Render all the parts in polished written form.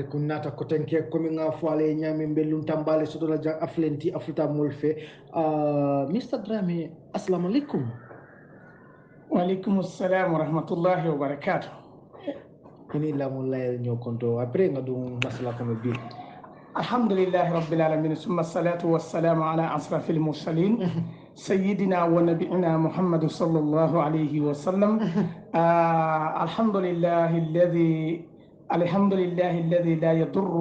kunnata ko tanke komi nga foale nyami mbellum tambale sodola jang aflenti afluta molfe Mr. Drame assalamu alaikum. Wa alaikum assalam wa rahmatullahi wa barakatuh. Kini la mulay ñoo konto après nga dum masala ko bi alhamdulillahi rabbil alamin summa salatu wassalamu ala asrafil mursalin سيدنا ونبينا محمد صلى الله عليه وسلم الحمد لله الذي لا يضر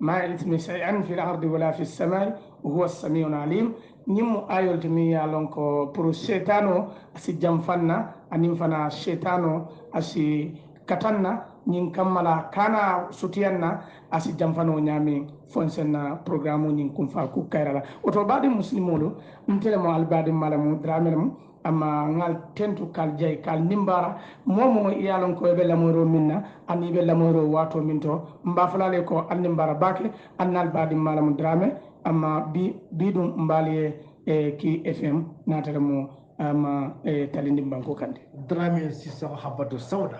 مع الاسم شيئا في الارض ولا في السماء وهو السميع العليم نيم ايول تمي لونكو بر شيطانو اسي جامفنا انيم فنا شيطانو اسي كاتانا نين كمالا كانا سوتيانا اسي جامفانو نيامي فونسنا programme نين كوم فا كو كايرالا اوتو بادي مسلمولو نتلمو البادي مالامو دراملمو amma ngal tentu kal jay kal nimbara momo yalon ko be lamoro minna ani be lamoro wato minto mbafalale ko nimbara bakle annal badi malam drame amma bidum mbali ki fm nataramo amma talindi banko kande drame siso habatu sauda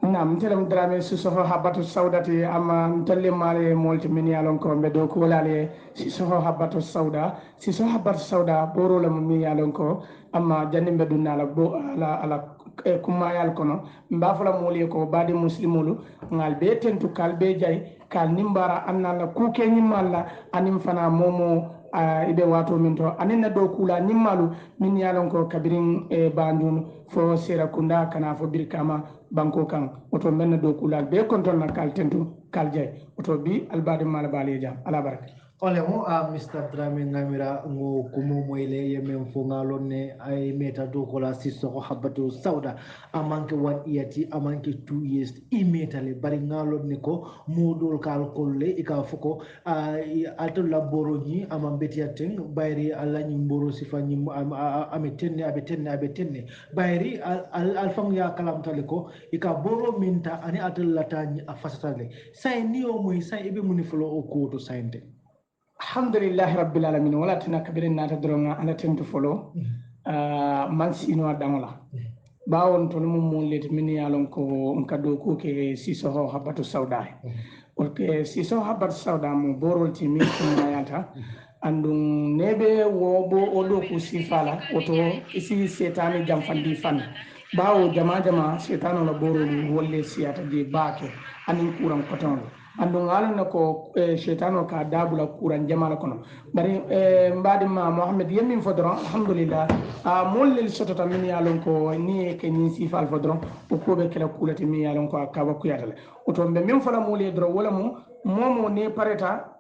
nam telam drame siso habatu saudati amma talle male molti min yalon ko be do ko walale siso habatu sauda boro lam min yalon ko amma jannimbe dunnala bo ala kummayal kono mbafala moli ko badi muslimulu ngal be tentu kal be jay kal nimbara annala kuke nyimalla anim fana momo ibe wato min to aninna do kula nyimmalu min yalon ko kabirin bandun fo sera kunda kana fo birkama banko kan oto menna do kula be konton na kal tentu kal jay oto bi albadi mala bali jam ala baraka olemo Mr. Drame ngamira ngo kumo moyle yemen fo ngalonne ay meta do kola siso habatu sauda amanke 1 year amanke 2 years imetale bari ngalonne ko modol kal kolle ika foko alto laboro ni amambetiaten bayri alani mboro sifani abe tenne bayri alfang ya kalam taliko ika boro minta ani atal latani afasatale say niyo moy say ibe muniflo o ko to sainte alhamdulillahi rabbil alamin wala tina kabirin nata dronga ana tentu folo man sino damola bawon to mum mollete min yalon ko on kado ko ke siso habatu sauda ke siso habatu sauda mo borolti min mayata andum nebe wobo odo ko sifala oto isi setani jamfandi fan bawo jama setano la boroli wolle siata de baake anin kuran koton andum alana ko setano ka dabula kuran jamala kono bari mbadi ma Muhammad yemin fodron alhamdulillah mollel sotota min yalon ko ni ke ni sifal fodron o ko be kala kulati min yalon ko akaba kuyatale oto be min fala moli dro wala momo ne pareta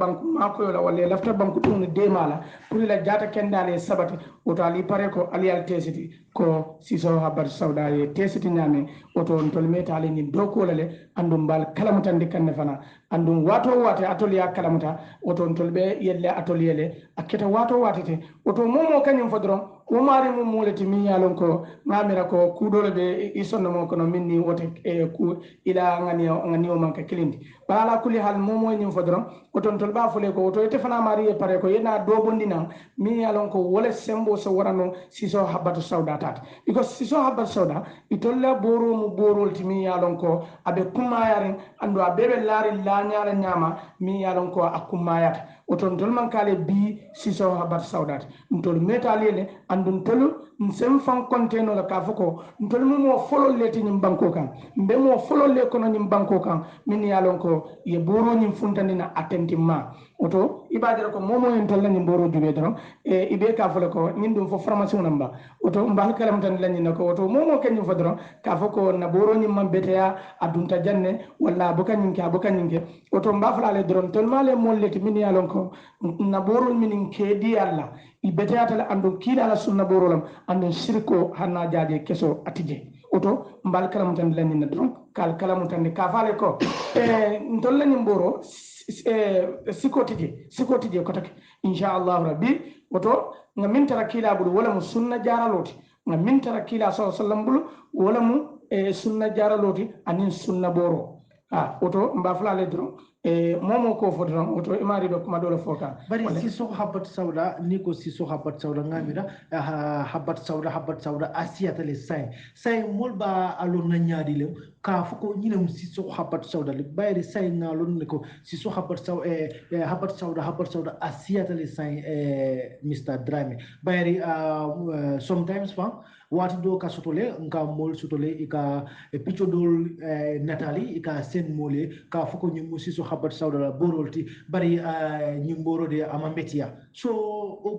banku mako yola wala lafta banku dum de mala pour la jata kendale sabati oto ali pare ko ali al tesiti ko siso habar sauda ye tesiti nyame oto tol meta ali ni doko lale andum bal kalamutande kanne fana andum wato wate atoliya kalamuta oto tolbe yelle atoliyele aketa wato watete oto momo kanyum fodron o mari mum moleti min yalon ko ngamira ko kudole be isonno mo kono minni wote ku ila ngani o manka kilindi bala kuli hal momo nyum fodron oton tolba fole ko to ite fana mari e pare ko yena do bondina min yalon ko wala sembo so warano siso habatu sauda tat because siso habatu sauda itolla boro mu borol ti min yalon ko abe kumayaren ando abebe lari la nyaala nyama min yalon ko akumayata oton tol man kale bi siso habatu sauda ntol metalele andun tolu nsem fan konteno la kafoko ntol mo folol leti nyim banko kan mbe mo folol le kono nyim banko kan min yalon ko ye boro nyim funtandina attentivement oto ibadere ko momo en tolla nyim boro jube don ibe ka folo ko nin dum fo formation namba oto mbal kalam tan lañi nako oto momo kanyum fo don ka foko na boro nyim man beteya adunta janne walla bokanyinke oto mbafala don tol male molleti min yalon ko na boro min kedi alla ibeteyata la andon kila la sunna borolam andon shirko hanna jaaje keso atije oto mbal kalam tan lañi na don kal kalam tan ka fale ko ntol lañi boro sikotije ko tak inshallah rabbi oto ngamin tara kila bulu wala mu sunna jaraloti ngamin tara kila sallallahu alaihi wasallam bulu wala mu sunna jaraloti anin sunna boro oto mbafala le dron momo ko fotron oto imari do kuma dole foka bari siso habat sauda niko siso habat sauda ngamira habat sauda asiyata le sai molba alo na nyaadi le ka fuko nyinem siso habat sauda le bayri sai ngalon niko siso habat sauda asiyata le sai Mr. Drame bayri sometimes fa wati do ka sotole nka mol sotole ika picho dol natali ika sen mole ka fuko nyum siso habat sauda la borolti bari nyimboro de amambetia so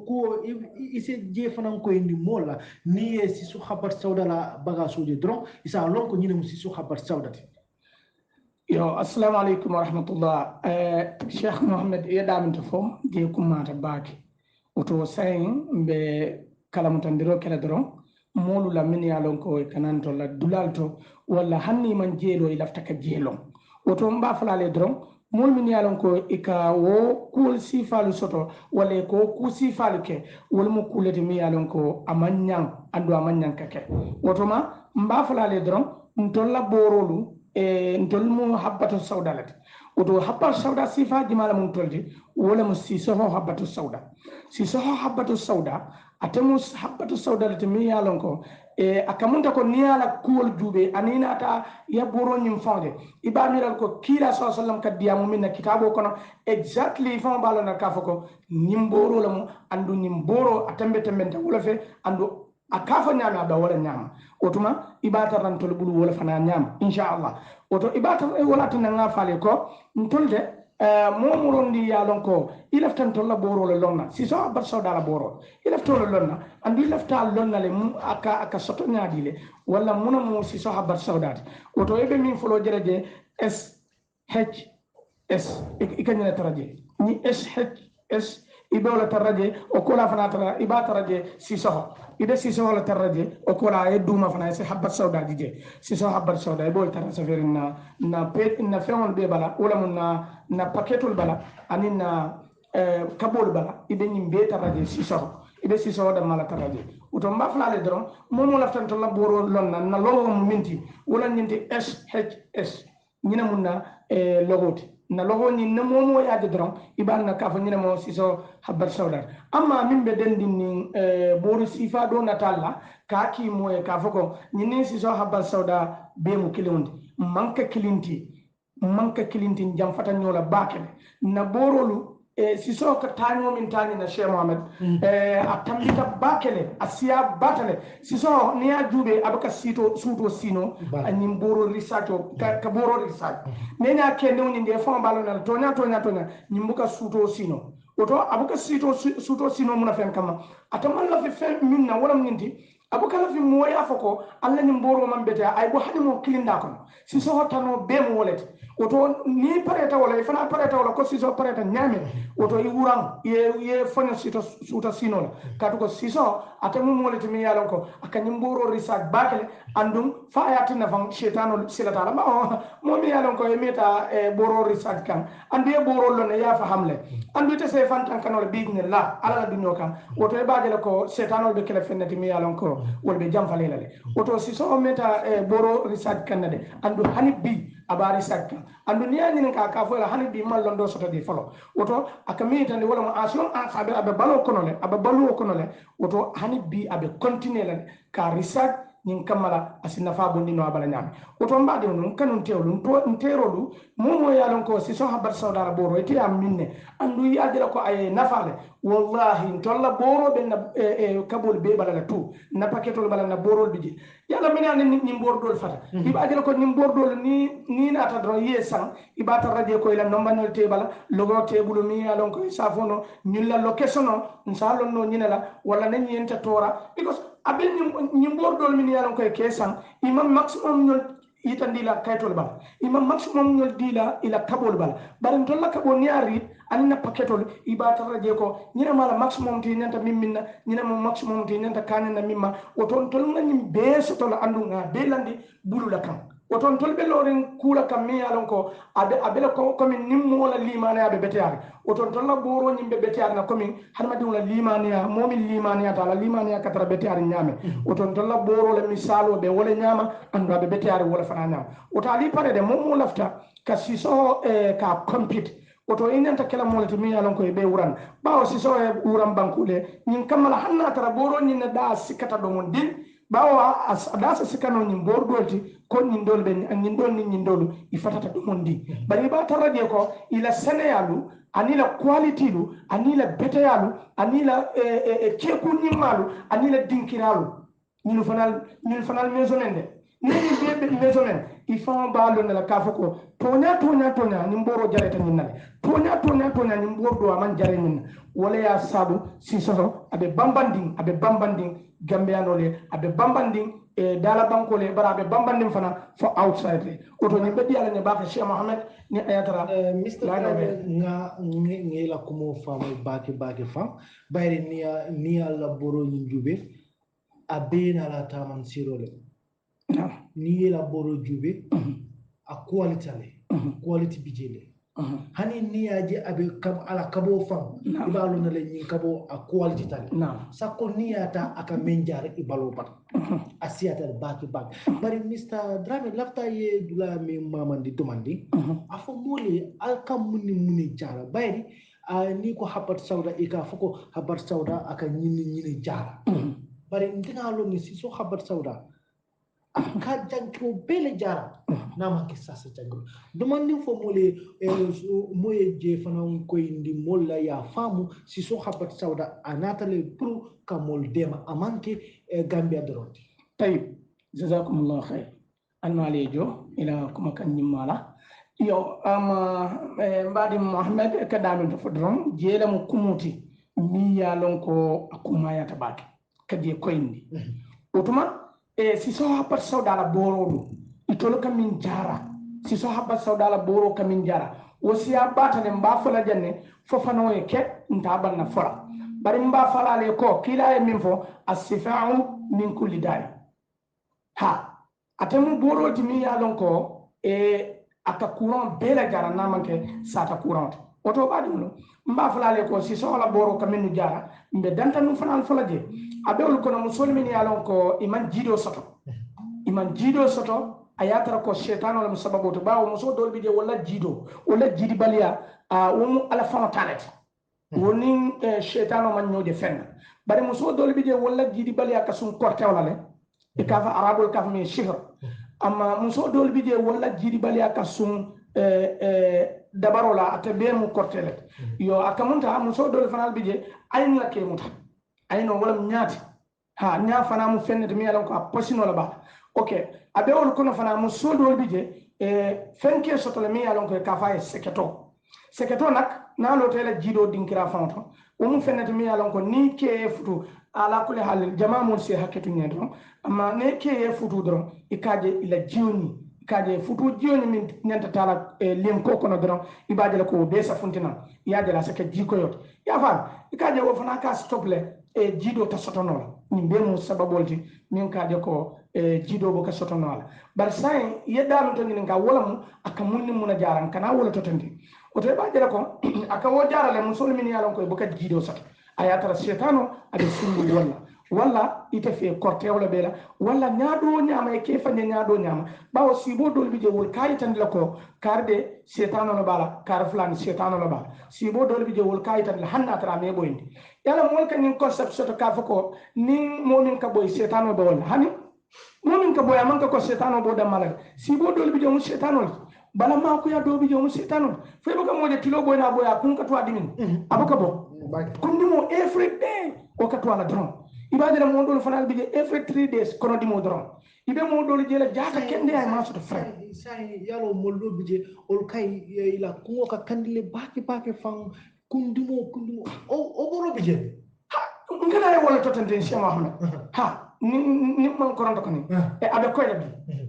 ko ise je fanan ko indi mola ni siso habat sauda la bagasuje dron isa lon ko nyine siso habat sauda yo assalamu alaikum wa rahmatullah Sheikh Mohammed yadam tafo je kumata baki oto sayin be kalamutandiro kala dron molu la min ya lon ko kananto la dulalto wala hanni man jelo ilafta ka jelo oto mba falale dron mol min ya lon ko ika wo kul sifalu soto wala ko ku sifalu ke wol mo kulete mi ya lon ko amanyang ando amanyang kake oto ma mba falale dron ntolla borolu ntol mu habbatu sauda lati oto habbatu sauda sifa jimala mun toldi wala mu sisoho habbatu sauda sisoho habbatu sauda atemu habbatu sauda lati mi ya lon ko akamunta ko niyala kuwol jube anina ata ya boro nyim fonde ibamiral ko kila sallallahu alaihi wasallam kadiyamu minna kitabo kono exactly fon balona kafako nimboro lamu andu nimboro atambe tembenta wala fe andu akafa nyama aba wala nyama otuma ibata ran tolbulu wala fana nyama inshallah oto ibata wala tan nga fale ko ntolde momurondi ya lonko ilaftan tolla boro le lonna si so bar so dala boro ilafto le lonna andu ilafta lonna le aka soto nyaadi le wala muna mo si so habar saudati oto ebe min folo jereje s h s ikanyana taraje ni s h s ibe wala taraje o kola fana tara ibata raje si so ide si so wala taraje o kola e duma fana se habar saudati je si so habar sauda ibe wala tara saferina na pe na feon be bala wala mun na paketul bala anina kabol bala ibe nyimbe taraje si so ibe si so da mala taraje uto mba fala le dron momo laftan to laboro lonna na logo mo minti wala nyinti shs nyina munna logoti na logo ni na momo ya de dron iban na kafa nyina mo siso habar sauda amma min be dendin ni boru sifa do natalla ka ki mo e ka foko nyini siso habar sauda be mo kilonde manka kilinti jam fata nyola bakele na borolu siso ka tanyo min tani na Sheikh Mohammed atambita bakele asiya batale siso ni ajube abaka suto sino anyim boro research ka boro research nenya kende woni nde fon balona tonya nyimbuka suto sino oto abuka suto sino muna fen kama atamalla fi fen minna wala minti abuka la fi moya foko alla ni mboro mambete ay bo hani mo kilinda kono siso hotano be mo wolete oto ni pareta wala ifana pareta wala ko siso pareta nyame oto i wuram ye fonyo suta sino la katu ko siso atamu molete mi yalon ko akani mboro research bakele andum fa ayati na fam shetano silata la mo mi yalon ko e meta boro research kan ande boro lon ya fa hamle andu te se fantan kanol bignillah ala dunyo kan oto e baade ko shetano be kele fennati mi yalon ko wolbe jam falelale oto siso meta boro research kan de andu hanibbi abari sakka andu niya nyin ka fo la hanibbi mallon do soto di folo oto akami tan wala mo asion an sabe abe balo kono le oto hanibbi abe continue la ka research nyin kamala asina fa bondi no abala nyami oto mbade non kanun tewlu nterolu momo yalon ko si so habar saudara boro eti am minne andu yadira ko ay nafale wallahi tolla boro be na kabul be bala tu na paketol bala na boro biji yalla minane ni bordol fata ibadira ko ni bordol ni na ta dro yesan ibata radio ko ila nombanol te bala logo tebulu mi yalon ko safono nyilla location no nsalo no nyinela wala na nyenta tora because abel nyimbordol min yalon koy kesan imam maximum ñol yitandila kaytol bal imam maximum ñol dila ila kabol bal barin tolla kabo niari anna paketol ibata raje ko ñina mala maximum ti ñanta mimminna ñina mo maximum ti ñanta kanina mimma o ton tol ngani be so tol andunga be landi bulula kam oton tolbe loren kula kam mi yalon ko abela ko komin nimmo la limaniya be betiyare oton tolla boro nyimbe betiyare na komin harmadi wala limaniya momin limaniya ta la limaniya katara betiyare nyame oton tolla boro la misalo be wala nyama anda be betiyare wala fana nyama ota ali pare de momo lafta ka siso ka compete oto inanta kala molati mi yalon ko be wuran bawo siso e wuran bankule nyin kamala hanna tara boro nyin da sikata do mon din bawo da sa sikano nyin bordolti ko nyin dol ben nyin dol nyin dol ifatata do mon di bari ba taraje ko ila seneyalu anila quality lu anila beteyalu anila keku nyimmalu anila dinkiralu ñun fanal maison de ni be maison il faut ba lo la ka foko tonya ni mboro jareta ñin nale tonya ni mboro do man jare ñin wala ya sabu si soso abe bambanding gambiano le abe bambanding dala banko le bara abe bambanding fana for outside le oto ni be diala ne ba fa Cheikh Mohammed ni ayatara Mr. nga la kumo famo baki fam bayri ni la boro ñin jube abena la taman sirole ni la boro jube a quality bijele hani ni aje abe kam ala kabo fam ibalo na le nyin kabo a quality tale sakko ni ata aka menjare ibalo pat asiata baki bari Mr. Drame lafta ye dula mi mamandi domandi afo mole alkam muni jara bayri ni ko habat sauda ika foko habat sauda aka nyini jara bari ndinga lo ni siso habat sauda aka jankro bele jara nama ke sasa jangro domandi fo mole moye je fana ko indi molla ya famu siso habat sauda anatale pour kamol dema amanke Gambia doroti طيب جزاكم الله خير أنا عليجو إلى كما كان نمالا يو بعد محمد كدامن تفضلون جيلا مكموتي ميا لونكو أكوما يتباك كدي كويني وتما سيسو حبت سودالا بورو itolo kamin jara siso habba sawdala boro kamin jara wasiya batale mba fala janne fofano e ke ntaban na fora bari mba fala le ko kila e min fo as-sifa'u min kulli da'i ha atemu boro dimi yalon ko aka courant bela jara namanke sata courant oto badum mba fala le ko siso wala boro kamin jara mbe danta nu fanal fala je abewul kono musol min yalon ko iman jido soto ayatara ko shaytan wala musababu to bawo muso dolbi je wala jidi baliya womu ala fama talet woni shaytan man ñode fenn bari muso dolbi je wala jidi baliya kasum korte wala le e kafa arabul kafa min shihr amma muso dolbi je wala jidi baliya kasum dabarola ata be mu korte le yo akamunta muso dol fanal bije ayin la ke muta ayino wala ñaati ha nya fana mu fenne to mi yalan ko a posino la ba okay abe wol kono fana mu sodol bije fenke sotole mi yalon ko ka fa seketo nak na lo tele jido dinkira fonto o mu fenete mi yalon ko ni ke futu ala kulli hal jama mo se haketu nyedro amma ne ke futu dron ikaje ila jioni ikaje futu jioni min nyanta tala lem ko kono dron ibaje la ko be sa funtina yaje la sake jiko yot ya fa ikaje wo fana ka stople jido ta sotono ni be mo sababolti min kaje ko jido bo ka sotono ala bar sai yeddalu to ngin ka wala mu aka munni muna jaran kana wala to tandi o to ba jere ko aka wo jarale musul min yalon ko bo ka jido soto ayatara shaytano ade sundu walla ite fe korte wala bela walla nyaado nyama e kefa nyaado nyama bawo sibo dol bije wol kay tan la ko karde shaytano no bala kar fulani shaytano no bala sibo dol bije wol kay tan la hanna tara me boyndi yalla mol kan nin concept soto ka fako nin momin ka boy shaytano do wala hani momin ka boy amanka ko shaytano bo da malade sibo dol bije mu shaytano bala ma ko ya do bije mu shaytano fe bo ka moje tilo boy na boy akun ka to adimin abaka bo kundimo every day o ka to ala dron ibadere modol fanal bije every 3 days kono di modron ibe modol jela jaka kende ay maso to frère sai yalo moldo bije ol kay ila ko ka kandile baki fang kundimo o boro bije ha ngala ay wala to tante Cheikh Mohammed ha ni man koronto ko ni e abe koyle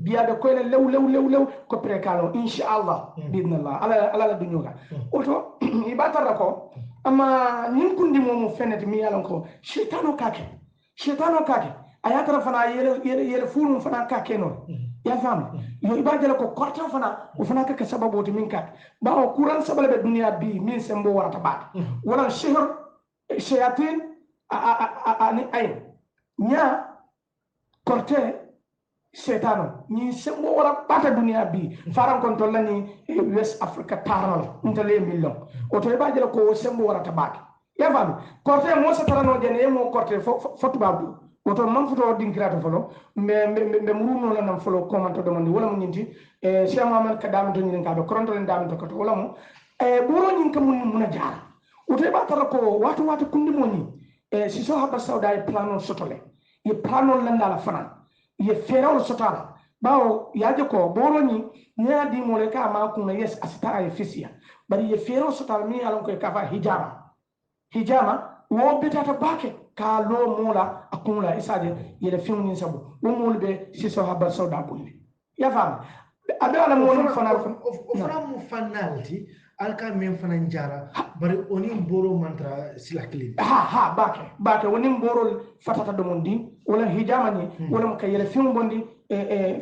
bi abe koyle lew ko prekalo inshallah bidnallah ala la dunyoga oto ibatara ko amma nin kundimo mo fenete mi yalon ko shaytano kake ayatara fana yele fulum fana kake no ya fam yo ibadela ko korta fana o fana ka sababu to min kake ba o kuran sabale be dunya bi min sembo warata ba wala shihr shayatin ani ay nya korte setano ni sembo wara bata dunia bi faran kon tolla ni West Africa tarol ntale million o to ba jela ko sembo wara tabaki ya fami korte mo sa tarano jene mo korte fotu babu o to man foto dinkrato folo me muruno la nam folo commento domandi wala mo nyinti Cheikh Mohamed kadam to nyin ka do koronto len dam to ko wala mo boro nyin kam mun jaar o to ba tara ko watu kundi mo ni si so haba sauda e plano sotole e plano landa la fanan ye ferol sotala bawo yaje ko boro ni nya di mo le ka ma kuna yes asita e fisia bari ye ferol sotala mi alon ko ka fa hijama wo betata bake ka lo mola akumula isaje yele fimu sabu wo molbe siso haba sauda bunni ya fam abe ala mo fana mu fanalti alka men fana njara bari oni boro mantra silakli ha bake woni boro fatata do mondi wala hijama ni wala mo kayele fimu bondi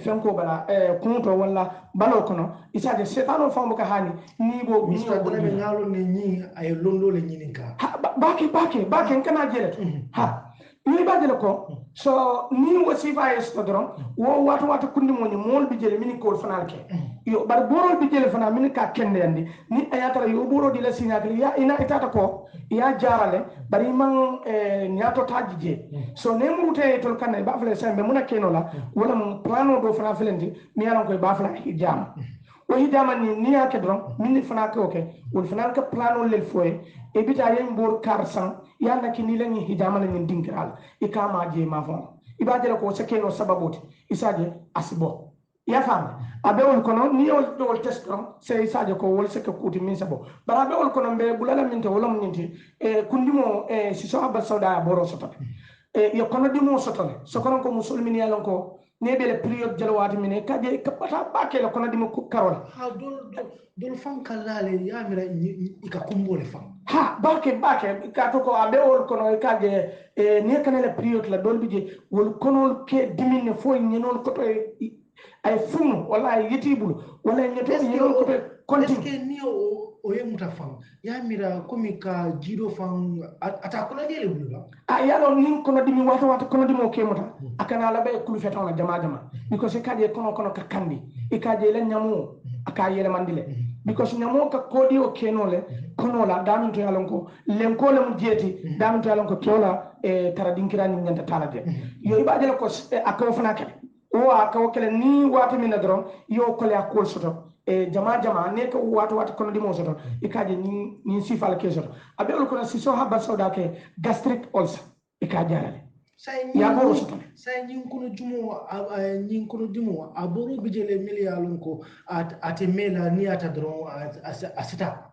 fenko bala kunto wala balo kono isaje setano fambo ka hani ni bo ni sta dole me ngalo ne ni ay londo le nyininka bake kana jele ha ni ba jele ko so ni wasifa es to dron wo watu kundi mo ni mol bi jele mini ko fanal ke yo bar borol bi jele fana mini ka kende andi ni ayatara yo boro di la signatri ya ina itata ko ya jarale bari man nyato tajije so ne murute tol kanay ba fele sembe muna kenola wala mo plano do fana felendi mi yalan ko ba fala hijama o hijama ni yake dron min fana ko ke wol fana ka plano lel foye e bita yen bor karsan yalla kini lañi hijama lañi dinkiral e kama je ma fon ibadela ko sakeno sababoti isaje asibo ya fam abe wol kono ni wol do test dron se isaje ko wol seke kuti min sabo bara be wol kono be bulala min to wala mun nyinti kundimo si so abba sauda boro soto yo kono dimo soto so kono ko musulmini yalon ko ne be le period jalawati mine kaje kapata bakele kono dimo karol ha dol fan kalale ya mira ika kumbole fan ha bake ka to ko abe wol kono kaje ne kanele period la dol bije wol kono ke dimine fo ñenol ko to ay funu wala ay yitibulu wala ñeto ñenol ko to konti est-ce que ni o yemuta fan ya mira komi ka jido fan ata kono dele bulu yalo nin kono dimi wata kono dimo kemuta akana la be kulu feton la jama because kaje kono ka kandi e kaje la nyamu aka yele mandile because nyamu ka kodi o kenole kono la damin to yalon ko len ko lam jeti damin to yalon ko tola tara dinkira ni nyanta tala de yo ibadele ko akaw fana kale o akaw kale ni wata min dron yo ko le akol soto jama ne ko wata kono dimo soto e kaje ni sifal ke soto abe ko na siso haba soda ke gastric ulcer e ka jarale ya boro soto say nyin kono dimo aboro bijele miliyalon ko ate mela ni ata dron asita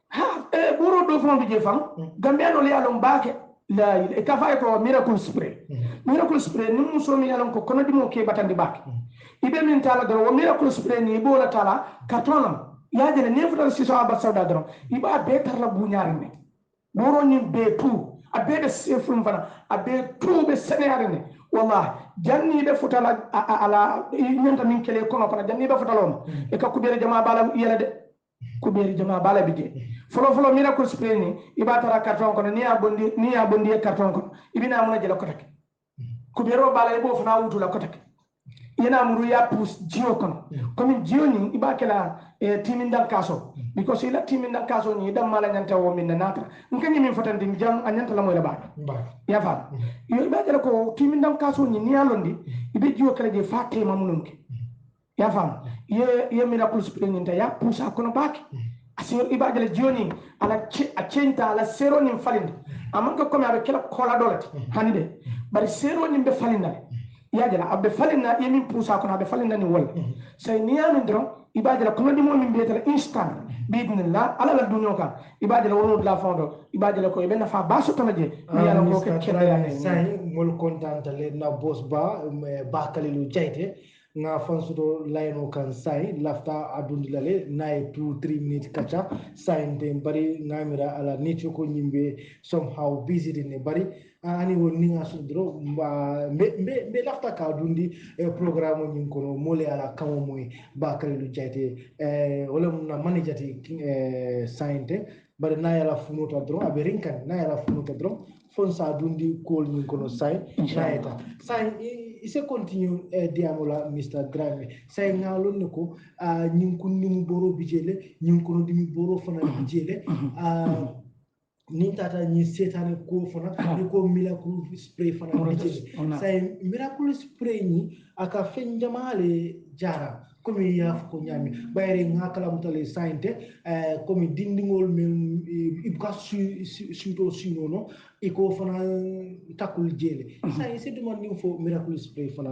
ha boro do fon bije fam gambe no le yalon baake la e ka fay ko miracle spray ni muso mi yalon ko kono dimo ke batandi baake ibe min tala do o miracle spray ni bo la tala cartonam ya jene ne futal siso aba sauda dron iba be tar la buñari ne boro ni be tout abe de sefum fana abe tout be senare ne wallahi janni be futala ala nyanta min kele kono fana janni be futalon e ka kubere jama bala yela de kubere jama bala bije folo miracle spray ni iba tara carton kono ni ya bondi carton kono ibina muna jela kotak kubero bala ibo fana wutula kotak yana muru ya pus jio kono comme jio ni iba kala timindal kaso because ila timindal kaso ni dam mala nyanta wo min natra ngani min fotandi jam anyanta la moy la ba ya fa yo iba kala ko timindal kaso ni ni alondi ibe jio kala je fatte mamunum ke ya fa ye miracle spring nta ya pusa kono baki asir iba kala jio ni ala centa ala sero ni falinde amanka comme abe kala kola dolati hanide bari sero ni be falinde ya jala abbe falina yemin pusa kono abbe falina ni wol say niyamin dron ibadala kono dimo min betala instant bidnillah ala la dunyo ka ibadala wono la fondo ibadala ko ibena fa baso tonaje mi yala ko ke kende ya say mol contente le na boss ba kalilu jaite nga fansudo layno kan say lafta adundilale nay 2-3 minutes kacha say ndem bari ngamira ala nicho ko nyimbe somehow busy ne bari ani woni nga sudro be lafta ka dundi programme nyin kono mole ala kamo moy bakale lu jaite wala na manajati sainte bari na yala funuta dro abe rinkan na yala funuta dro fon sa dundi kol nyin kono say nayeta say ise continue diamola Mr. Dramé say ngalon ne ko ñing ko ni mu boro bijele ñing ko di mu boro fana bijele ni tata ni setane ko fana ni ko miracle spray fana bijele say miracle spray ni aka fen jamale jara komi yaf ko nyami bayre ngakala mutale sainte komi dindingol men ibka suito sinono iko fana takul jele say c'est demande ni fo miracle spray fana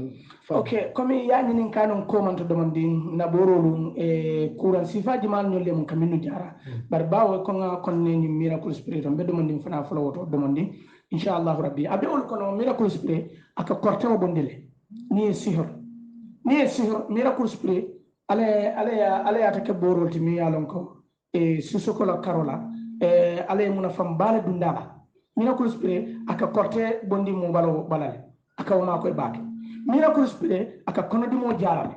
ok komi yani nin kanon ko man to demande na borolu kuran sifa jimal nyolle mun kaminu jara bar bawo ko nga kon ni miracle spray to be demande fana folo woto demande inshallah rabbi abe ol kono miracle spray aka kortewo bondele ni sihor miracle spray ale ya take borol timi yalon ko sisoko la karola ale muna fam bala dundala miracle spray aka korte bondi mo balo balale aka wama koy baake miracle spray aka kono dimo jarale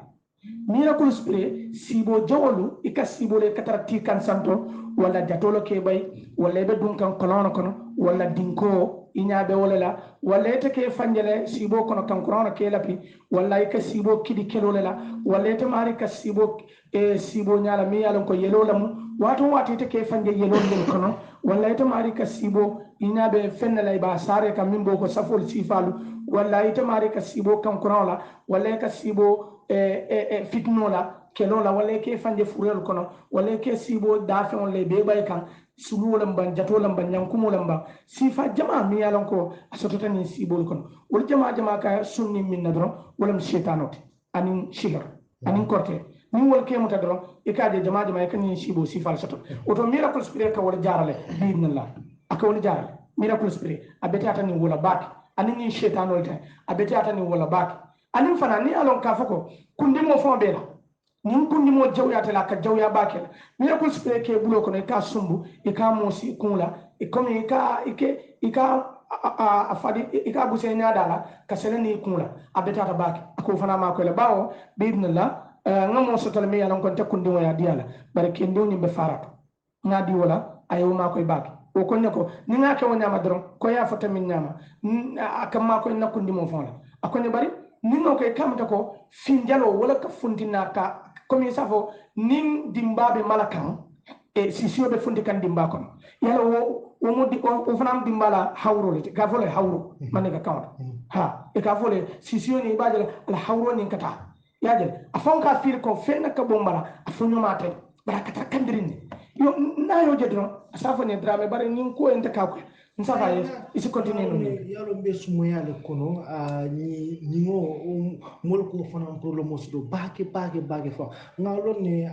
miracle spray sibo jawolu ika sibo le katarati kan santo wala jatolo ke bay wala be dun kan kono wala dinko iñaɓe wolela walla ete ke fanjele sibo kono kankurano ke lapi walla ka sibo kidi kelole la walla ete mari ka sibo sibo ñala mi yalon ko yelola mu wato wati ete ke fanje yelol den kono walla ete mari ka sibo iñaɓe fennela ba sare kam min bo ko safol sifalu walla ete mari ka sibo kankurano la walla ka sibo fitnola kelola walla ke fanje furel kono walla ke sibo dafeon le be bay kan suluwolam ban jatolam ban yankumolam ban sifa jama mi yalon ko asotota ni sibol kono wol jama ka sunni min nadron wolam shaytanote anin shihar anin korte ni wol ke muta dron e kaaje jama e kan sibo sifal soto oto miracle spray ka wol jarale biidnallah aka wol jarale miracle spray abetata ni wola bak anin ni shaytanol tan abetata ni wola bak anin fana ni alon ka fako kundimo fon bela nin kundi mo jawyata la ka jawya bakel miracle spray ke bulo kono ka sumbu e ka mosi kunla e komi ka afadi e ka buse nyadala ka seleni kunla abetata bake ko fana ma ko le bawo bidnallah ngamo sotale mi yalan kon takundi mo ya diala barke ndewni be farato ngadi wala ayo ma koy bake o konne ko ni nga ke wonyama dron ko ya fota min nyama akama ko nakundi mo fonla akone bari ninno koy kamta ko finjalo wala ka fundina ka comme safo nin dimbabe malakan e sisiobe fundi kan dimba kon yala wo modi o fanam dimbala hawro le ka fole hawro man ka kawta ha e ka fole sisioni baje al hawro ni kata yajel afon ka fir ko fenna ka bombala afonyo mate barakata kandirin yo na yo jedro safo ne drame bare nin ko en ka ko nsafa isi continue no yalo be sumo yale kono ni ngo mol ko fanam problème do bake fa ngalon ne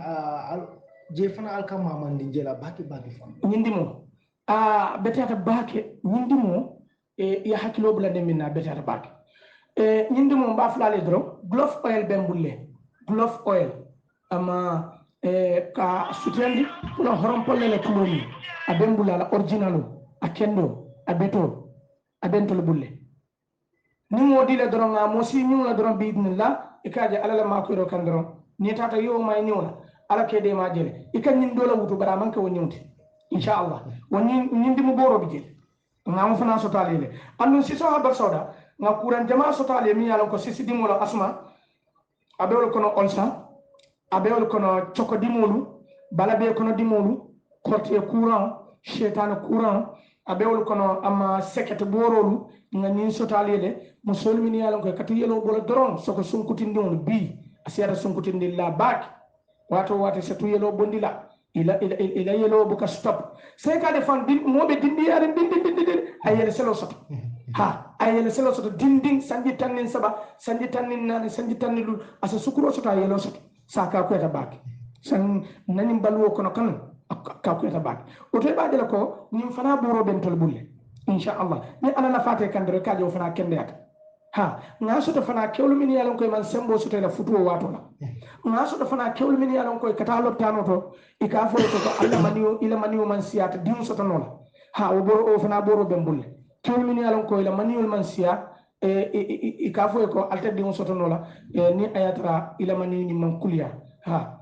je fana alkama mandi jela bake fa nyindimo betata bake nyindimo ya hakilo bula de minna betata bake nyindimo ba flale dro glove oil bembulle glove oil ama ka sutendi no horom polle le kuloni abembula la originalo akendo abeto abentol bulle ni modi la doron nga mosi ñu la doron biidnillah e kaaje alala ma ko ro kan doron ni tata yo may ñola ala ke de ma jele e kan ñin dola wutu bara man ko wonñunti inshallah woni ñindi mu boro bi jele nga mo fana sotale le andu si so habar soda nga kuran jama sotale mi yalo ko sisi dimola asma abewol kono olsa abewol kono choko dimolu bala be kono dimolu korte courant shaytan courant abewol kono ama sekete borolu nga nin sotale le musol min yalo ko katu yelo bolo doron soko sunkutindi on bi asiara sunkutindi la bak wato setu yelo bondila ila yelo buka stop sai ka defan din mobe dindi yare din ayele selo soto ha ayele selo soto dinding sanji tannin saba sanji tannin nani sanji tannilul asa sukuro soto ayelo soto saka ko eta bak san nanim balwo kono kan ka ko eta bak o to baade ko nim fana boro bentol bulle inshallah ni ala la fate kandere ka jo fana kende ata ha nga soto fana kewlu min yalon koy man sembo soto la futuo wato la nga soto fana kewlu min yalon koy kata loptano to e ka fo to ko alla maniyo ila maniyo man siyata dim soto nola ha o boro o fana boro bembulle kewlu min yalon koy la maniyo man siya e ka fo ko alta dim soto nola ni ayatra ila maniyo ni man kuliya ha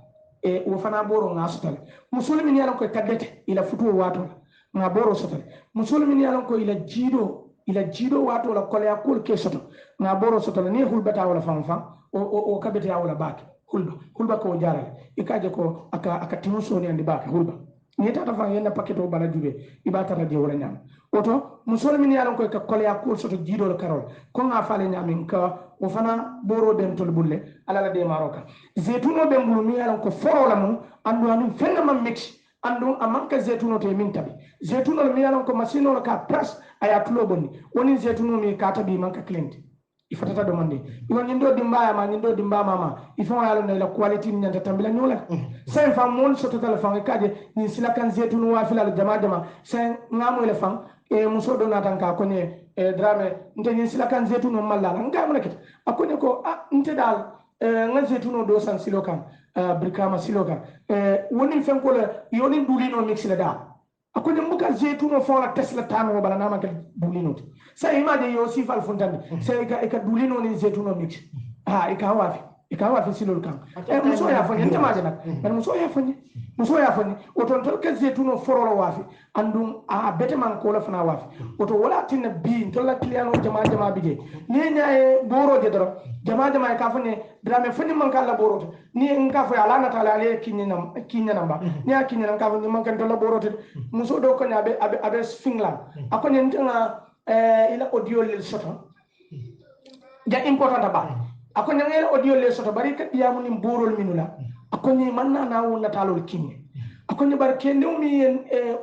o fana boro nga soto musul min yalon koy kadete ila futuo wato la nga boro soto musul min yalon koy ila jido ila jido wato la kolya kul ke soto na boro soto ni hulbata wala fam o kabete wala bak hulba ko jaral ikaje ko aka timuso ni andi bak hulba ni tata fa yenna paketo bala jube ibata radio wala nyam oto musol min yalan ko ka kolya kul soto jido karol ko nga fale nyamin ka o fana boro ben tol bulle ala la de maroka zetuno be mbulu mi yalan ko forola mu andu anu fenna mam mix andu amanka zetuno te min tabi zetuno mi yalan ko masino ka press aya tulo bonni woni zetuno mi ka tabi manka client ifatata domande iwa nyindo dimbaya ma nyindo dimba mama ifo yalo na la quality nyanta tambila nyola sen fam mon soto telefon kaje ni sila kan zetuno wa filal jama sen ngamo le fam e muso do natan ka konye e drame nte ni sila kan zetuno malla ngam nakit akonye ko nte dal nga zetuno do san silokan brikama silokan woni fen ko le yoni dulino mix la da akonye muka zetuno fona tesla tano bala nama ka dulino sa imade yo sifal funtami sa ka dulino ni zetuno mix ikawa fi silol kan muso ya fanye tamaje nak muso ya fanye oton tol ka zetuno forolo wafi andum bete man ko la fana wafi oto wala tinna bi tolla client jama bije ni nyaaye boro je doro jama ka fanye drame fanye man kala boro to ni nka fa ala na tala ale kinya namba ni akinya nan ka fanye man kan tolla boro to muso do ko nyabe abe fingla akonye ntanga ila audio lil soto ja important ba akonye ngel audio le soto bari ka diamu ni borol minula akonye manna na wona talol kinye akonye bar kende mi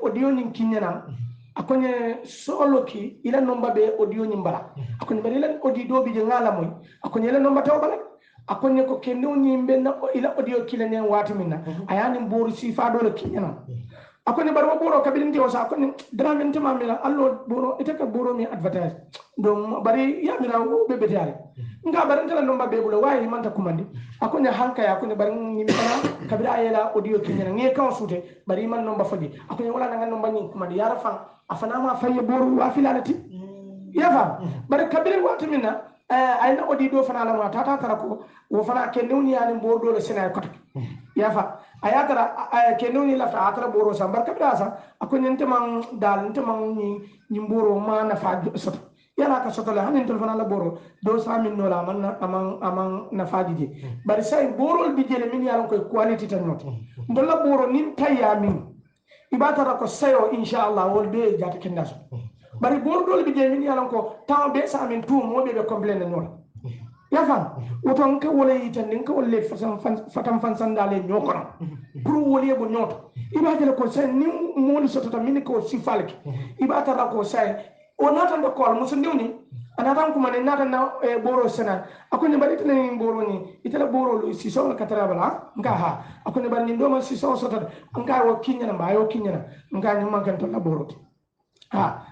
audio ni kinye na akonye solo ki ila nomba be audio ni mbala akonye bari ila audio do bi je ngala moy akonye ila nomba taw bala akonye ko kende ni mbenna ila audio kila ne wati minna ayani boru sifa do le kinye na akonye bar wo boro kabiri ndi osa akonye drame ntema mila allo boro itaka boro mi advertise donc bari ya mira wo be betare nga bari ntala nomba be bulo wayi manta kumandi akonye hanka ya akonye bari nyimi kana kabiri ayela audio kinyana nge kan sute bari man nomba fodi akonye wala nga nomba nyi kumandi yara fan afana ma faye boro wa filalati ya fa bari kabiri wati minna ayna audio do fana la ma tata tarako wo fana kendewni yani bordo le sena ko ya fa ayatara kenoni la fa atara boro sa barka brasa akonye ntemang dal ntemang ni boro ma na fa soto yala ka soto la hanin telefona la boro 200,000 no la man amang na fa dije bari say boro bi jele min yalon koy quality tan not ndolla boro nin tayya min ibatara ko sayo inshallah wol be jata kendaso bari boro dol bi jele min yalon ko taw be sa min tout mo be complain no yafan woton ka wala yitan nin ka wala fatam fansan dale ñokono pour wala bo ñoto ibata ko say ni moli soto min ko sifalki ibata ra ko say o nata ndo ko muso ndewni anatan kuma ne nata na boro sena akoni bari tan ni boro ni itala boro lu si so ka tarabala nka ha akoni bari ni ndoma si so soto nka wo kinyana bayo kinyana nka ni man kan to la boro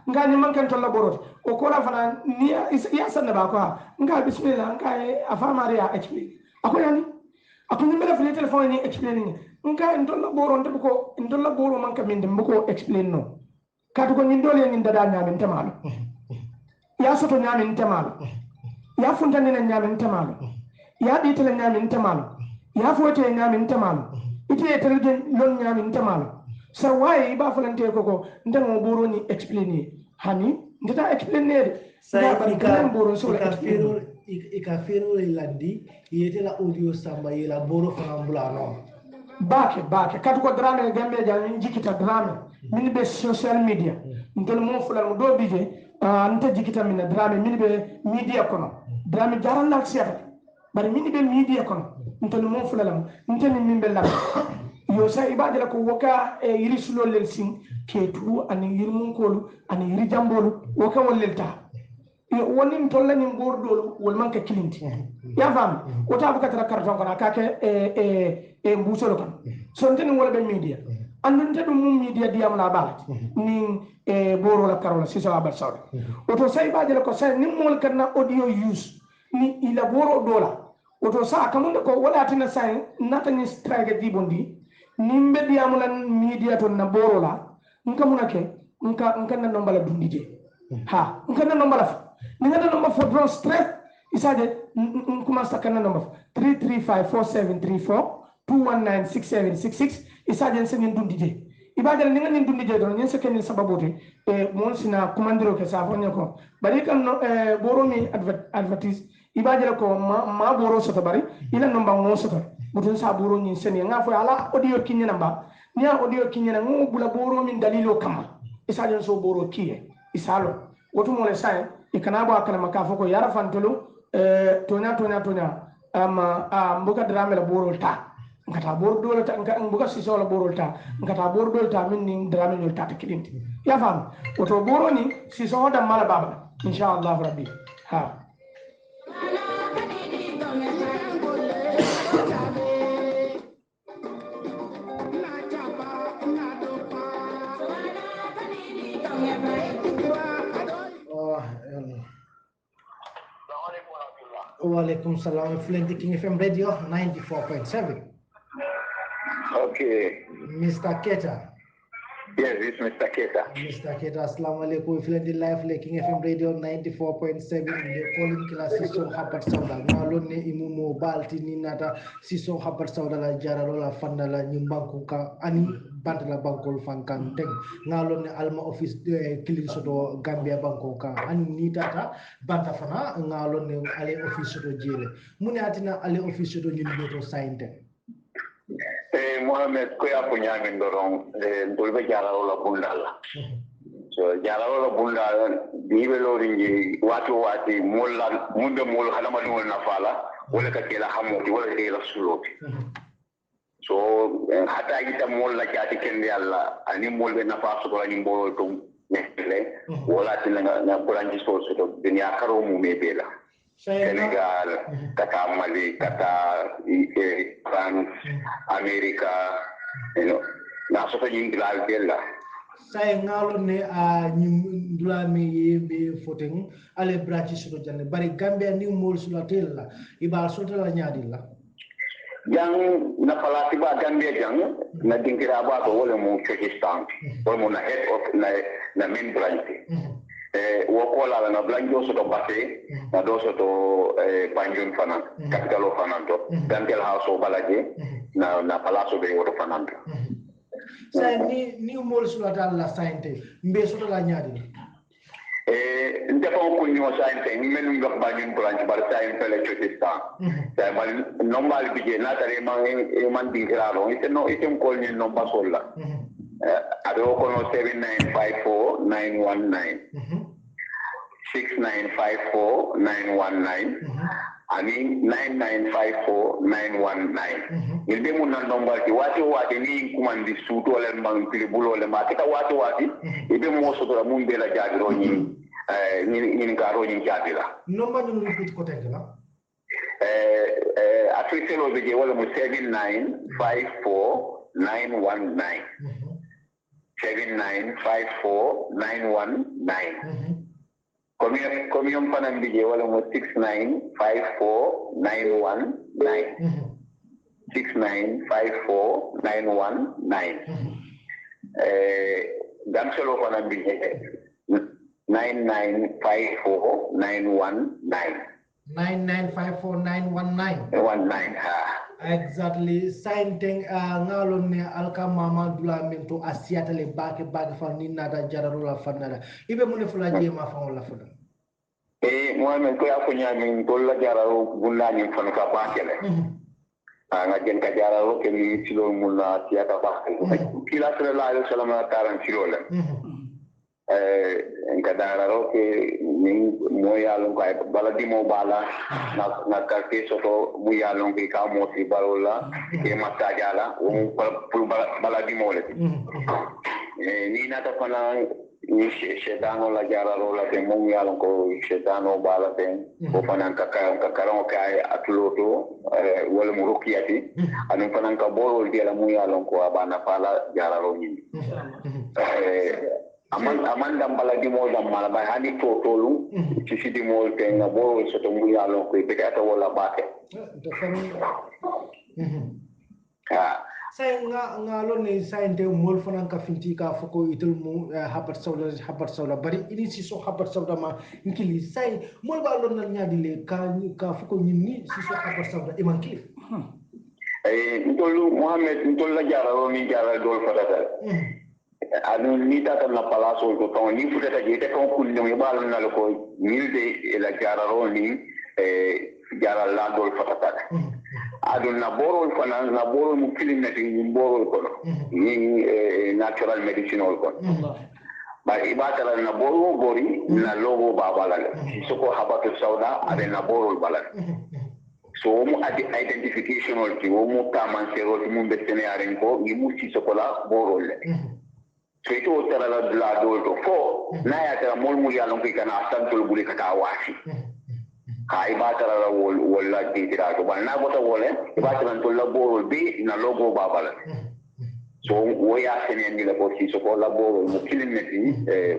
nga ni man kan tolla borot o ko la fana ni ya sanna ba ko nga bismillah nga afa maria explain ako yani ako ni mele fele telephone ni explain nga ndolla boro ndo ko ndolla boro man ka min dem ko explain no kadu ko ni ndole ni dada nyamin tamalo ya soto nyamin tamalo ya funtani na nyamin tamalo ya ditele nyamin tamalo ya fote nyamin tamalo ite tele lon nyamin tamalo sa waye ba falante ko ndango boro ni explainer hani ndata explainer sa ba boro so ika firu landi yete la audio samba yela boro fambulano bake katu ko drame gambe jani jikita drame min be social media ndol mo fulal do bije anta jikita min drame min be media kono drame jaral lak sefa bari min be media kono ndol mo fulal ntani min be lak yo sa ibadela ko woka yiri sulol lel sin ke turu ani yirmun kolu ani yiri jambolu woka wollelta yo wonin tolla ni bordol wol manka kilinti ya fam o tabu katara karton kana kake mbusolo kan so nteni wala be media andun te dum media diam la balat ni boro la karola si so abal sawde oto sa ibadela ko sa ni mol kana audio use ni ila boro dola oto sa kamunde ko wala tina sa nata ni strike di bondi nimbe diamulan media to na borola nka munake nka na nombala dundije nka na nombala ni ngana nomba for drone stress isaje nkuma sakana nomba 3354734 2196766 isaje nsen dundije ibadal ni ngani dundi je don nyen se ken sababuti e mon sina commandiro ke sa fonne ko bari kan boro mi advertise ibadal ko ma boro soto bari ila no ba mo soto mutun sa boro nyin sen nga fo ala audio kinyana ba ni audio kinyana ngo bula boro min dalilo kama isa jon so boro kiye isalo wotu mo le sai e kana ba kana maka fo ko yara fantulu tonya ama mbuka drame la boro ta ngata bor dole ta mbuka siso la boro ta ngata bor dole ta min ni drame no ta kilinti ya fam woto boro ni siso da mala baba inshallah rabbi ha Walaikum salam. Fluent King FM Radio 94.7. Okay. Mr. Keta. Yes, it's Mr. Keta. Mr. Keta, assalamu alaikum. Fluent Live King FM Radio 94.7. The calling kila siso hapat sauda. Ngalon ne imumo balti ni nata siso hapat sauda la jara la fanda la nyumbanku ka ani banta la bankol fankan teng. Ngalon ne alma office killing soto Gambia banko ka ani ni tata banta fana ngalon ne ale office soto jele. Mune atina ale office soto nyundo to sainte. Mohamed ko ya punya min dorong dolbe jararo la bundala so jararo la bundala bibe loringi wati molla munde mol halama no na fala wala ka kila hamoti wala ke la suloti so hata ita molla jati kende alla ani molbe na faso ko ni mbolo to nekle wala tinanga na buranji so to dunya karo mu mebela Senegal, kata Mali, kata France, Amerika, na soto nyingla bela. Saya ngalon ne a nyindula me yebe foteng ale brachi soto janne bari Gambia ni mol sula tella iba soto la nyadilla. Yang na palati ba Gambia jang na dingkira ba ko wala mo Kyrgyzstan, wala mo na head of na main branch. Wakola na blanjo soto base na do soto Banjul fana capital fana to Gambia house o balaje na palazzo de woto fana sa ni mol sula dalla sainte mbe soto la nyaadi ndefo ko ñu sainte men ndox Banjul branch bar sainte fele Kyrgyzstan sa bal normal bije na tare man dingiralo ite ko ni no basolla ado ko no 7954919 6954919 ani 9954919 ilbe mun nan nomba ti wati ni kumandi suto le man pilibulo le ma kita wati ilbe mo soto mun be la jadiro ni ni garo ni jadira nomba ñu repeat ko tegla afrique be je wala mo 7954919 7954919 Komium panang bije wala mo 6954919 6954919 Gamselo panang bije 9954919 9954919 ha exactly sainteng ngalon ne alka mama dula minto asiata le bake fa ni nada jararo la fanada ibe mun fula jema fa wala fuda Mohamed ko yakunya min tolla jararo bulla ni fan ka bakele nga jen ka jararo ke mi silo mun na siata ba kila sallallahu alaihi wasallam taran silo le nga dararo ke ni moyalon ka baladi mo bala na ka ke soto moyalon ke ka moti balola ke matajala o baladi mo le ni na ta pana ni shedano la jararo la te moyalon ko shedano bala te ko pana ka karon ka atloto wala mo rokiati anu pana ka bolo de la moyalon ko abana pala jararo ni amanda baladi mo dam mala bay hani to tolu ci sidi mo te nga bo so to mu yalo ko be ata wala bate say nga lo ne sainte mol fanan ka finti ka foko itul mu habat sawla bari ini si so habat sawda ma nkili say mol ba lo na nyaadi le ka foko nyinni si so habat sawda e man kilif ntolu Mohamed ntolu la jararo ni jara dol fatata anu ni ta na palaso ko to ni futa ta je ta ko kun ne ba na ko milde la jararo ni jara la dol fatata adu na borol fana na borol mu kilinati ni borol ko ni natural medicinal ko ba ibata na borol bori na logo babala so ko habatu sauda ade na borol balal so mu adi identification ol ki wo mu kaman serol mu betene aren ko ni mu si sokola borol so ito tara la dol to fo na ya tara mol mu ya lon ki kana santul buli kata wasi kai batara la wala ditira to ban na bota wole batara to la borol bi na logo babala so wo ya senen ni la ko si so ko la borol mu kilineti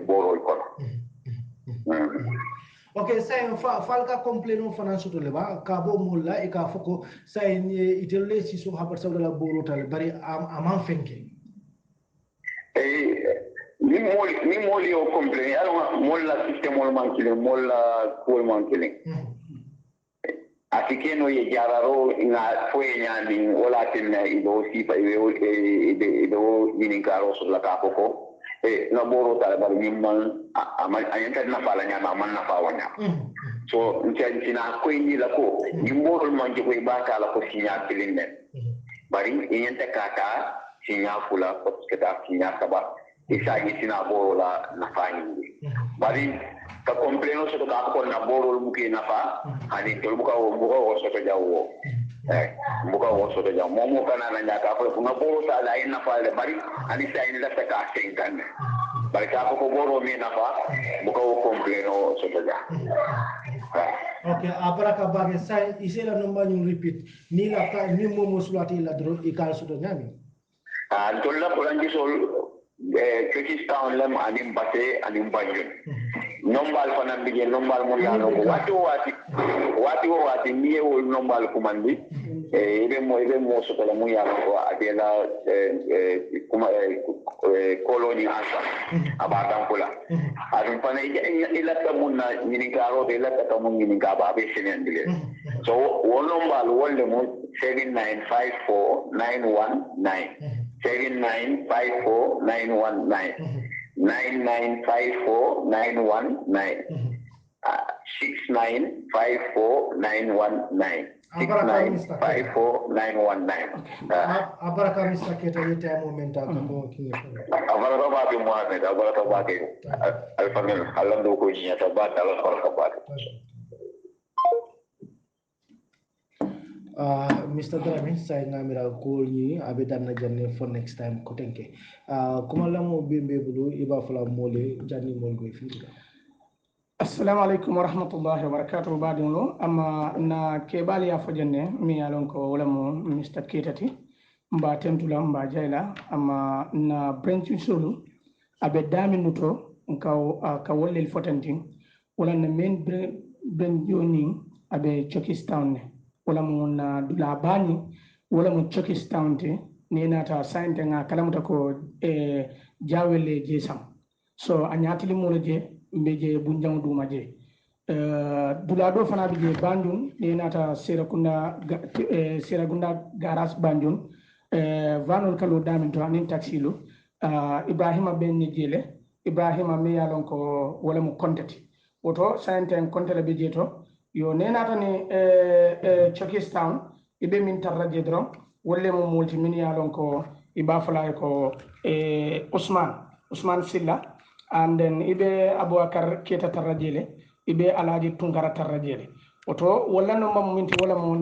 borol ko okay say falka complain fana soto le ba ka bo mulla e ka foko say itelle si so habar sawda la borol tal bari am fenke ni moli o complain alors molla système ol mankile molla ko mankile atikeno ye jararo na fue nyandi wala tinna ido sifa ido yini karo so la kapoko na boro tala bari nimman ayanta na fala nyama man na fa wanya so ntina ko ni la ko nimboro manje ko ibaka la ko sinya kilinde bari yenta kata sinya fula ko keta sinya kaba isa yitina boro la na fa ni bari ka kompleno so ka ko na boro buke na fa ani to buka o so to jawo buka o so to jawo momo kana na nyaka ko na boro sa la ina fa le bari ani sa ina la ka sengan bari ka ko boro mi na fa buka o kompleno so to jawo okay abaraka bage sai isela no manyu repeat ni la ka ni momo sulati la dro e kal so to nyami to la ko rangi sol Kyrgyzstan lam anim bate anim banjun nombal fana bije nombal mo yano wati niye wol nombal kumandi ibe mo so kala mo yano ko adela kuma koloni asa abadan kula adun fana ila tamunna ni garo de la tamunni ni gaba be senen dile so wol nombal wolle mo 7954919 7954919 9954919 6954919 6954919 abaraka Mr. Keta yete momenta ko kinga abaraka ba bi Mohammed abaraka ba ke alfanel halando ko nya tabata ala baraka ba Mr. Drami saya ngamira call ni abedan na janne for next time ko tenke kuma lamo bembe bulu iba fala mole janni mol go fi assalamu alaikum wa rahmatullahi wa barakatuh badino amma na kebali ya fojenne mi yalon ko wala mo Mr. Ketati mba tentula mba jayla amma na branch sulu abedami nuto ka wolle fotantin wala na main branch joni abe Chokstown wala mo na dula bani wala mo Chokstown te ni nata sainte nga kalamuta ko jawele je sam so anyatili mo je mbeje bunjang duma je dula do fana be je bandun ni nata serakunda garas bandun vanol kalo damin to anin taxilo Ibrahima ben ni jele Ibrahima me yalon ko wala mo kontati woto sainte en kontale be je to yo nenata ni Chokstown ibe min tarraje dron wolle mo multi min yalon ko iba fala ko Usman Silla and then ibe Abubakar Keta tarrajele ibe Alaji Tungara tarrajele oto wala no mam minti wala mo